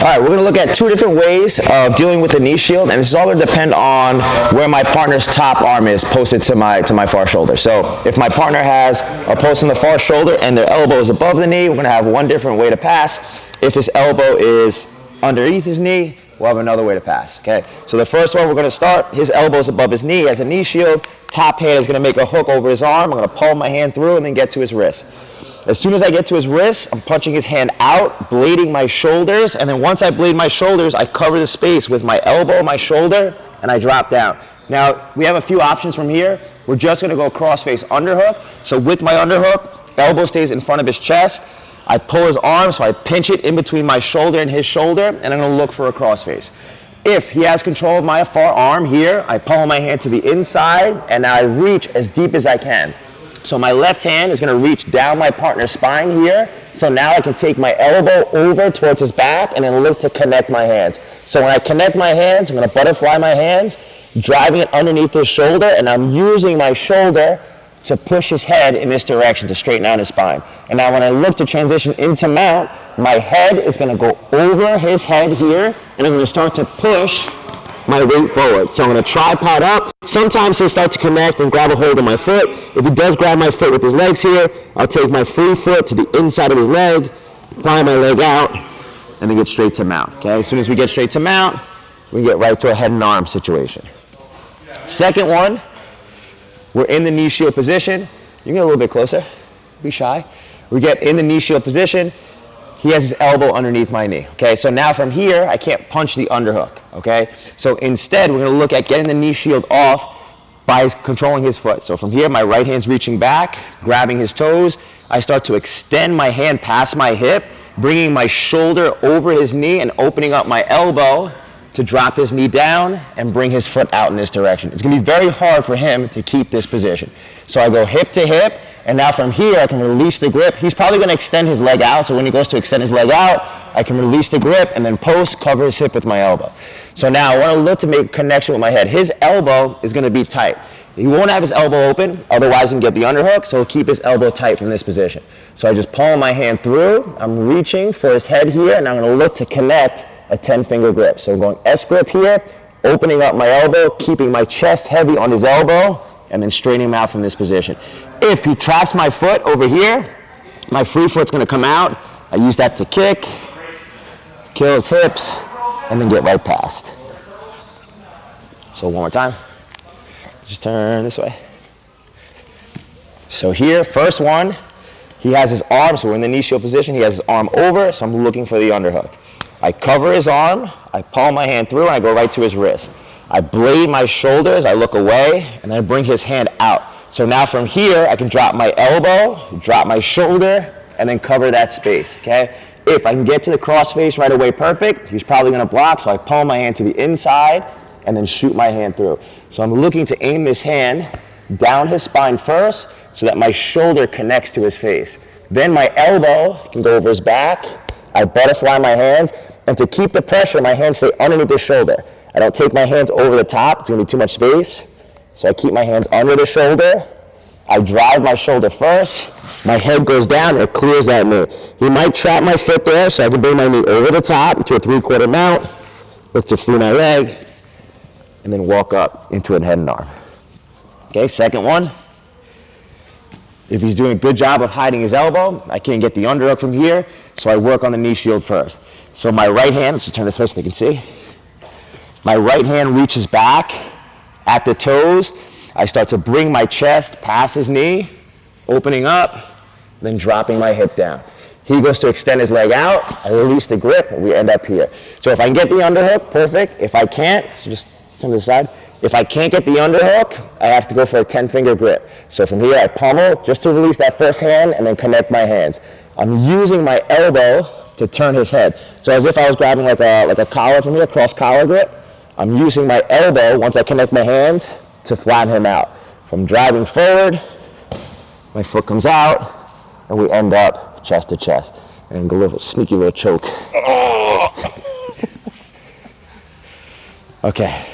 All right, we're gonna look at two different ways of dealing with the knee shield, and this is all gonna depend on where my partner's top arm is posted to my far shoulder. So if my partner has a post on the far shoulder and their elbow is above the knee, we're gonna have one different way to pass. If his elbow is underneath his knee, we'll have another way to pass, okay? So the first one, we're gonna start, his elbow is above his knee, has a knee shield, top hand is gonna make a hook over his arm, I'm gonna pull my hand through and then get to his wrist. As soon as I get to his wrist, I'm punching his hand out, blading my shoulders, and then once I blade my shoulders, I cover the space with my elbow, my shoulder, and I drop down. Now, we have a few options from here. We're just gonna go cross-face underhook. So with my underhook, elbow stays in front of his chest. I pull his arm, so I pinch it in between my shoulder and his shoulder, and I'm gonna look for a crossface. If he has control of my far arm here, I pull my hand to the inside, and now I reach as deep as I can. So my left hand is gonna reach down my partner's spine here. So now I can take my elbow over towards his back and then look to connect my hands. So when I connect my hands, I'm gonna butterfly my hands, driving it underneath his shoulder, and I'm using my shoulder to push his head in this direction to straighten out his spine. And now when I look to transition into mount, my head is gonna go over his head here, and I'm gonna start to push my weight forward. So I'm gonna tripod up. Sometimes he'll start to connect and grab a hold of my foot. If he does grab my foot with his legs here, I'll take my free foot to the inside of his leg, fly my leg out, and then get straight to mount, okay? As soon as we get straight to mount, we get right to a head and arm situation. Second one, we're in the knee shield position. You can get a little bit closer, be shy. We get in the knee shield position. He has his elbow underneath my knee, okay? So now from here, I can't punch the underhook, okay? So instead, we're gonna look at getting the knee shield off by controlling his foot. So from here, my right hand's reaching back, grabbing his toes. I start to extend my hand past my hip, bringing my shoulder over his knee and opening up my elbow to drop his knee down and bring his foot out in this direction. It's gonna be very hard for him to keep this position. So I go hip to hip, and now from here, I can release the grip. He's probably gonna extend his leg out, so when he goes to extend his leg out, I can release the grip and then post, cover his hip with my elbow. So now I wanna look to make a connection with my head. His elbow is gonna be tight. He won't have his elbow open, otherwise he can get the underhook, so he'll keep his elbow tight from this position. So I just pull my hand through, I'm reaching for his head here, and I'm gonna look to connect a 10-finger grip. So I'm going S grip here, opening up my elbow, keeping my chest heavy on his elbow, and then straightening him out from this position. If he traps my foot over here, my free foot's gonna come out. I use that to kick, kill his hips, and then get right past. So one more time. Just turn this way. So here, first one, he has his arm, so we're in the knee shield position. He has his arm over, so I'm looking for the underhook. I cover his arm, I pull my hand through, and I go right to his wrist. I blade my shoulders, I look away, and then I bring his hand out. So now from here, I can drop my elbow, drop my shoulder, and then cover that space, okay? If I can get to the crossface right away, perfect. He's probably gonna block, so I pull my hand to the inside, and then shoot my hand through. So I'm looking to aim this hand down his spine first, so that my shoulder connects to his face. Then my elbow can go over his back, I butterfly my hands, and to keep the pressure, my hands stay underneath the shoulder. I don't take my hands over the top, it's gonna be too much space. So I keep my hands under the shoulder. I drive my shoulder first. My head goes down, it clears that knee. He might trap my foot there, so I can bring my knee over the top to a 3/4 mount, look to free my leg, and then walk up into a head and arm. Okay, second one. If he's doing a good job of hiding his elbow, I can't get the underhook from here, so I work on the knee shield first. So my right hand, let's just turn this way so they can see. My right hand reaches back at the toes. I start to bring my chest past his knee, opening up, then dropping my hip down. He goes to extend his leg out, I release the grip, and we end up here. So if I can get the underhook, perfect. If I can't, so just turn to the side. If I can't get the underhook, I have to go for a 10-finger grip. So from here, I pummel just to release that first hand and then connect my hands. I'm using my elbow to turn his head. So as if I was grabbing like a collar from here, cross collar grip. I'm using my elbow, once I connect my hands, to flatten him out. From driving forward, my foot comes out, and we end up chest to chest. And a little sneaky little choke. Okay.